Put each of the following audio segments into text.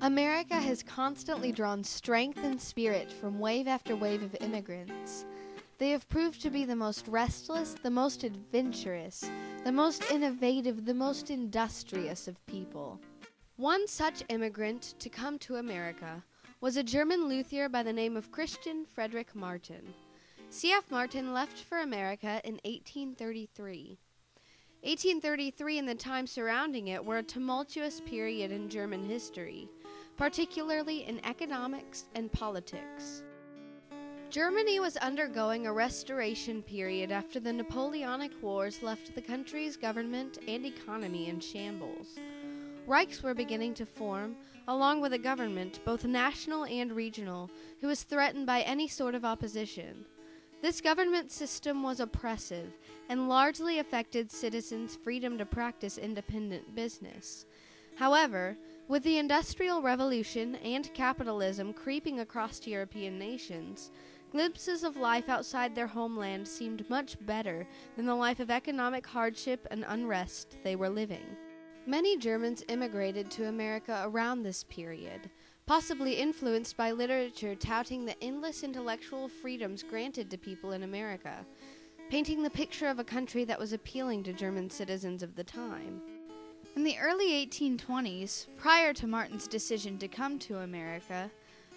America has constantly drawn strength and spirit from wave after wave of immigrants. They have proved to be the most restless, the most adventurous, the most innovative, the most industrious of people. One such immigrant to come to America was a German luthier by the name of Christian Frederick Martin. C.F. Martin left for America in 1833. 1833 and the time surrounding it were a tumultuous period in German history, particularly in economics and politics. Germany was undergoing a restoration period after the Napoleonic Wars left the country's government and economy in shambles. Reichs were beginning to form, along with a government, both national and regional, who was threatened by any sort of opposition. This government system was oppressive and largely affected citizens' freedom to practice independent business. However, with the Industrial Revolution and capitalism creeping across European nations, glimpses of life outside their homeland seemed much better than the life of economic hardship and unrest they were living. Many Germans immigrated to America around this period, possibly influenced by literature touting the endless intellectual freedoms granted to people in America, painting the picture of a country that was appealing to German citizens of the time. In the early 1820s, prior to Martin's decision to come to America,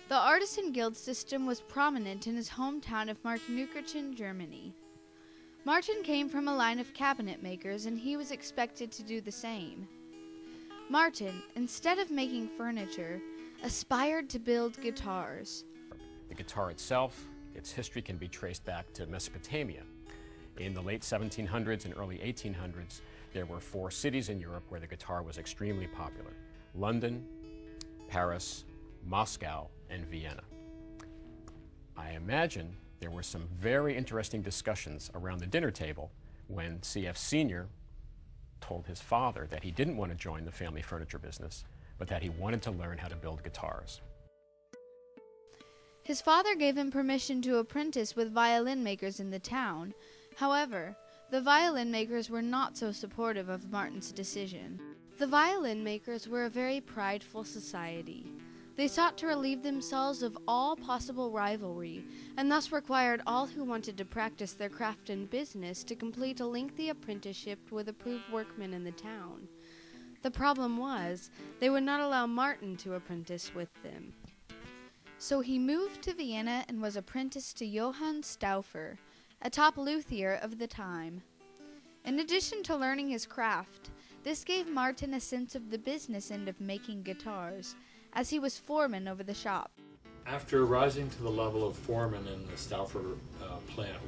the artisan guild system was prominent in his hometown of Markneukirchen, Germany. Martin came from a line of cabinet makers, and he was expected to do the same. Martin, instead of making furniture, aspired to build guitars. The guitar itself, its history can be traced back to Mesopotamia. In the late 1700s and early 1800s, there were 4 cities in Europe where the guitar was extremely popular: London, Paris, Moscow, and Vienna. I imagine there were some very interesting discussions around the dinner table when C.F. Sr. told his father that he didn't want to join the family furniture business, but that he wanted to learn how to build guitars. His father gave him permission to apprentice with violin makers in the town. However, the violin makers were not so supportive of Martin's decision. The violin makers were a very prideful society. They sought to relieve themselves of all possible rivalry, and thus required all who wanted to practice their craft and business to complete a lengthy apprenticeship with approved workmen in the town. The problem was, they would not allow Martin to apprentice with them. So he moved to Vienna and was apprenticed to Johann Stauffer, a top luthier of the time. In addition to learning his craft, this gave Martin a sense of the business end of making guitars, as he was foreman over the shop. After rising to the level of foreman in the Stauffer plant,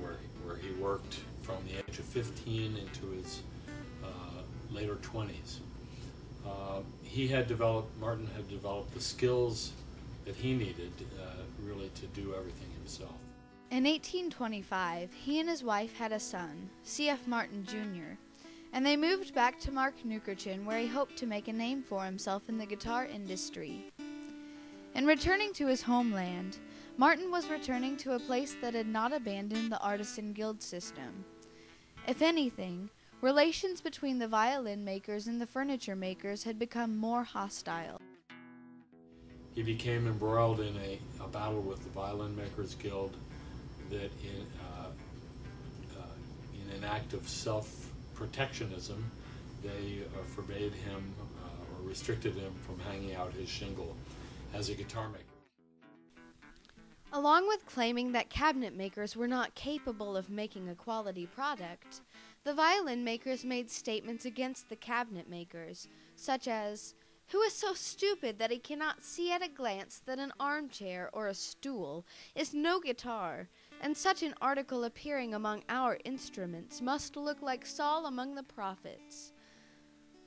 where he worked from the age of 15 into his later 20s, Martin had developed the skills that he needed really to do everything himself. In 1825, he and his wife had a son, C.F. Martin Jr., and they moved back to Markneukirchen, where he hoped to make a name for himself in the guitar industry. In returning to his homeland, Martin was returning to a place that had not abandoned the artisan guild system. If anything, relations between the violin makers and the furniture makers had become more hostile. He became embroiled in a battle with the Violin Makers Guild that in an act of self-protectionism, they forbade him or restricted him from hanging out his shingle as a guitar maker. Along with claiming that cabinet makers were not capable of making a quality product, the violin makers made statements against the cabinet makers, such as, "Who is so stupid that he cannot see at a glance that an armchair or a stool is no guitar, and such an article appearing among our instruments must look like Saul among the prophets?"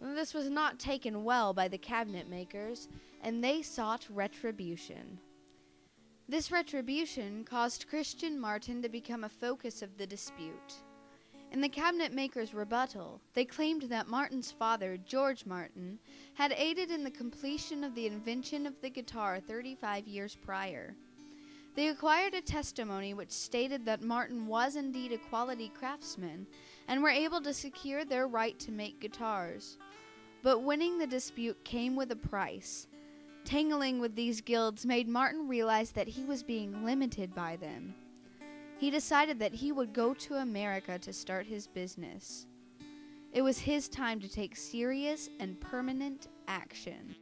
This was not taken well by the cabinet makers, and they sought retribution. This retribution caused Christian Martin to become a focus of the dispute. In the cabinet makers' rebuttal, they claimed that Martin's father, George Martin, had aided in the completion of the invention of the guitar 35 years prior. They acquired a testimony which stated that Martin was indeed a quality craftsman and were able to secure their right to make guitars. But winning the dispute came with a price. Tangling with these guilds made Martin realize that he was being limited by them. He decided that he would go to America to start his business. It was his time to take serious and permanent action.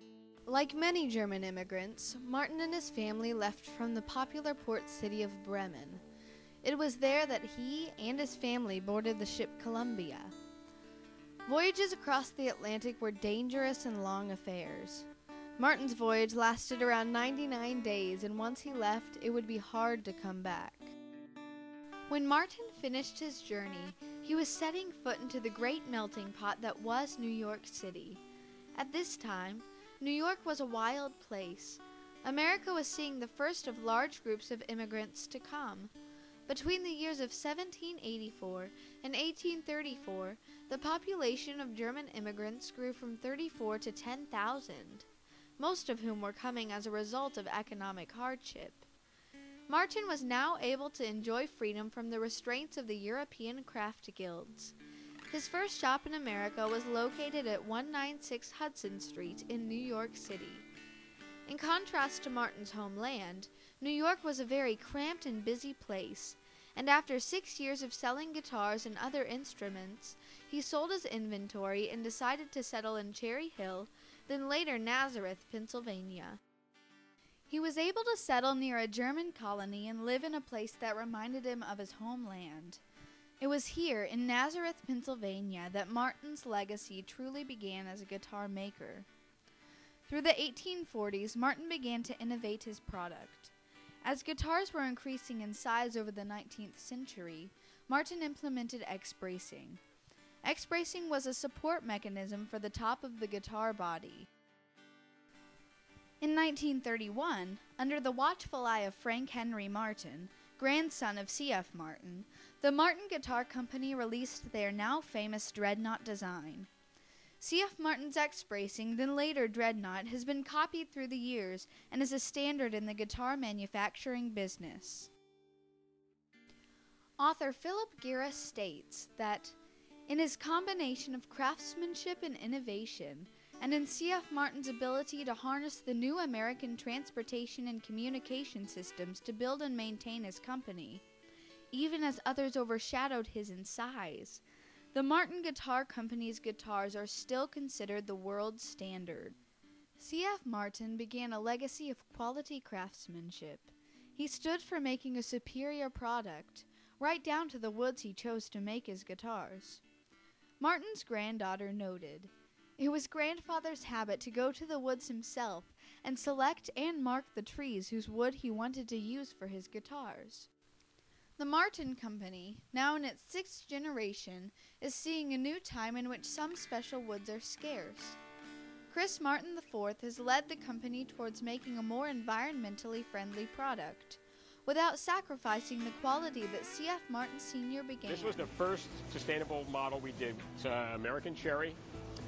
Like many German immigrants, Martin and his family left from the popular port city of Bremen. It was there that he and his family boarded the ship Columbia. Voyages across the Atlantic were dangerous and long affairs. Martin's voyage lasted around 99 days, and once he left, it would be hard to come back. When Martin finished his journey, he was setting foot into the great melting pot that was New York City. At this time, New York was a wild place. America was seeing the first of large groups of immigrants to come. Between the years of 1784 and 1834, the population of German immigrants grew from 34 to 10,000, most of whom were coming as a result of economic hardship. Martin was now able to enjoy freedom from the restraints of the European craft guilds. His first shop in America was located at 196 Hudson Street in New York City. In contrast to Martin's homeland, New York was a very cramped and busy place, and after 6 years of selling guitars and other instruments, he sold his inventory and decided to settle in Cherry Hill, then later Nazareth, Pennsylvania. He was able to settle near a German colony and live in a place that reminded him of his homeland. It was here, in Nazareth, Pennsylvania, that Martin's legacy truly began as a guitar maker. Through the 1840s, Martin began to innovate his product. As guitars were increasing in size over the 19th century, Martin implemented X-bracing. X-bracing was a support mechanism for the top of the guitar body. In 1931, under the watchful eye of Frank Henry Martin, grandson of C.F. Martin, the Martin Guitar Company released their now famous Dreadnought design. C.F. Martin's X-bracing, then later Dreadnought, has been copied through the years and is a standard in the guitar manufacturing business. Author Philip Garris states that, in his combination of craftsmanship and innovation, and in C.F. Martin's ability to harness the new American transportation and communication systems to build and maintain his company, even as others overshadowed his in size, the Martin Guitar Company's guitars are still considered the world standard. C.F. Martin began a legacy of quality craftsmanship. He stood for making a superior product, right down to the woods he chose to make his guitars. Martin's granddaughter noted, "It was grandfather's habit to go to the woods himself and select and mark the trees whose wood he wanted to use for his guitars." The Martin Company, now in its 6th generation, is seeing a new time in which some special woods are scarce. Chris Martin IV has led the company towards making a more environmentally friendly product, without sacrificing the quality that C.F. Martin Sr. began. This was the first sustainable model we did. It's American Cherry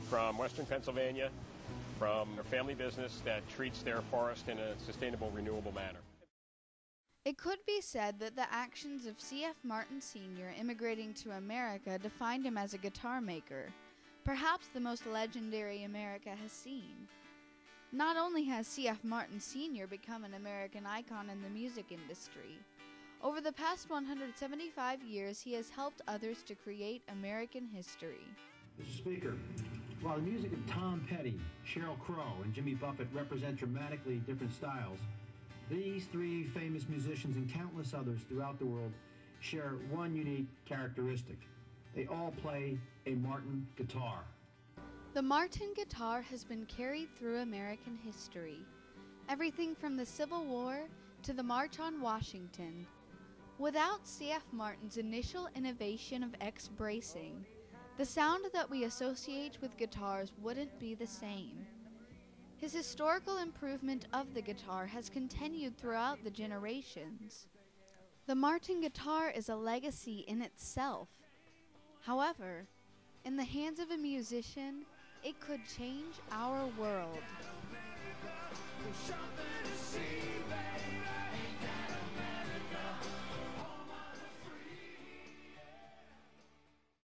from Western Pennsylvania, from a family business that treats their forest in a sustainable, renewable manner. It could be said that the actions of C.F. Martin Sr. immigrating to America defined him as a guitar maker, perhaps the most legendary America has seen. Not only has C.F. Martin Sr. become an American icon in the music industry, over the past 175 years he has helped others to create American history. Mr. Speaker, while the music of Tom Petty, Sheryl Crow, and Jimmy Buffett represent dramatically different styles, these three famous musicians and countless others throughout the world share one unique characteristic. They all play a Martin guitar. The Martin guitar has been carried through American history, everything from the Civil War to the March on Washington. Without C.F. Martin's initial innovation of X-bracing, the sound that we associate with guitars wouldn't be the same. His historical improvement of the guitar has continued throughout the generations. The Martin guitar is a legacy in itself. However, in the hands of a musician, it could change our world.